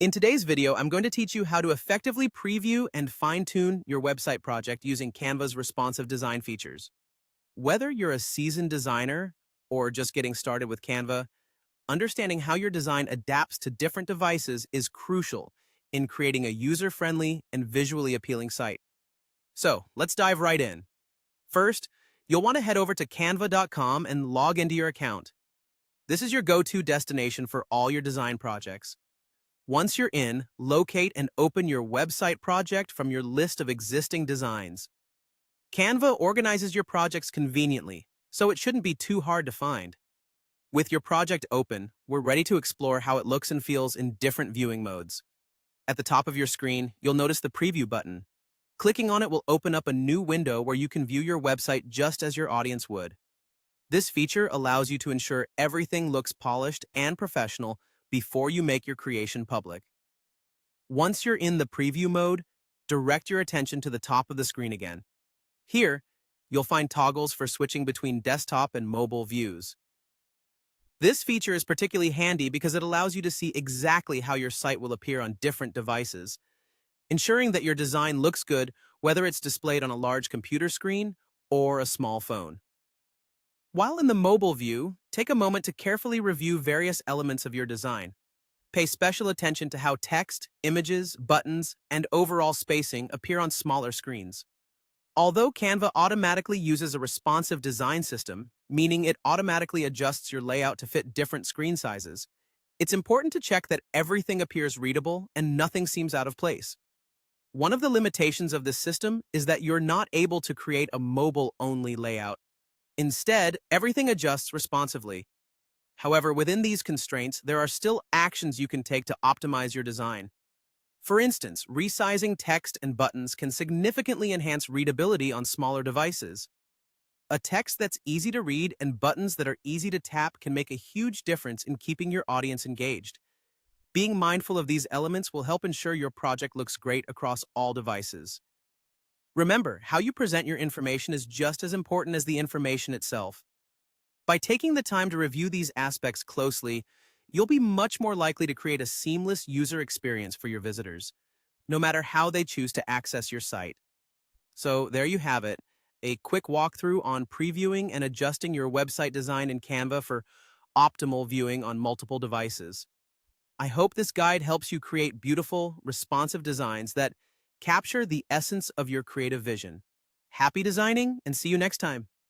In today's video, I'm going to teach you how to effectively preview and fine-tune your website project using Canva's responsive design features. Whether you're a seasoned designer or just getting started with Canva, understanding how your design adapts to different devices is crucial in creating a user-friendly and visually appealing site. So, let's dive right in. First, you'll want to head over to canva.com and log into your account. This is your go-to destination for all your design projects. Once you're in, locate and open your website project from your list of existing designs. Canva organizes your projects conveniently, so it shouldn't be too hard to find. With your project open, we're ready to explore how it looks and feels in different viewing modes. At the top of your screen, you'll notice the Preview button. Clicking on it will open up a new window where you can view your website just as your audience would. This feature allows you to ensure everything looks polished and professional before you make your creation public. Once you're in the preview mode, direct your attention to the top of the screen again. Here, you'll find toggles for switching between desktop and mobile views. This feature is particularly handy because it allows you to see exactly how your site will appear on different devices, ensuring that your design looks good whether it's displayed on a large computer screen or a small phone. While in the mobile view, take a moment to carefully review various elements of your design. Pay special attention to how text, images, buttons, and overall spacing appear on smaller screens. Although Canva automatically uses a responsive design system, meaning it automatically adjusts your layout to fit different screen sizes, it's important to check that everything appears readable and nothing seems out of place. One of the limitations of this system is that you're not able to create a mobile-only layout. Instead, everything adjusts responsively. However, within these constraints, there are still actions you can take to optimize your design. For instance, resizing text and buttons can significantly enhance readability on smaller devices. A text that's easy to read and buttons that are easy to tap can make a huge difference in keeping your audience engaged. Being mindful of these elements will help ensure your project looks great across all devices. Remember, how you present your information is just as important as the information itself. By taking the time to review these aspects closely, you'll be much more likely to create a seamless user experience for your visitors, no matter how they choose to access your site. So there you have it, a quick walkthrough on previewing and adjusting your website design in Canva for optimal viewing on multiple devices. I hope this guide helps you create beautiful, responsive designs that capture the essence of your creative vision. Happy designing, and see you next time.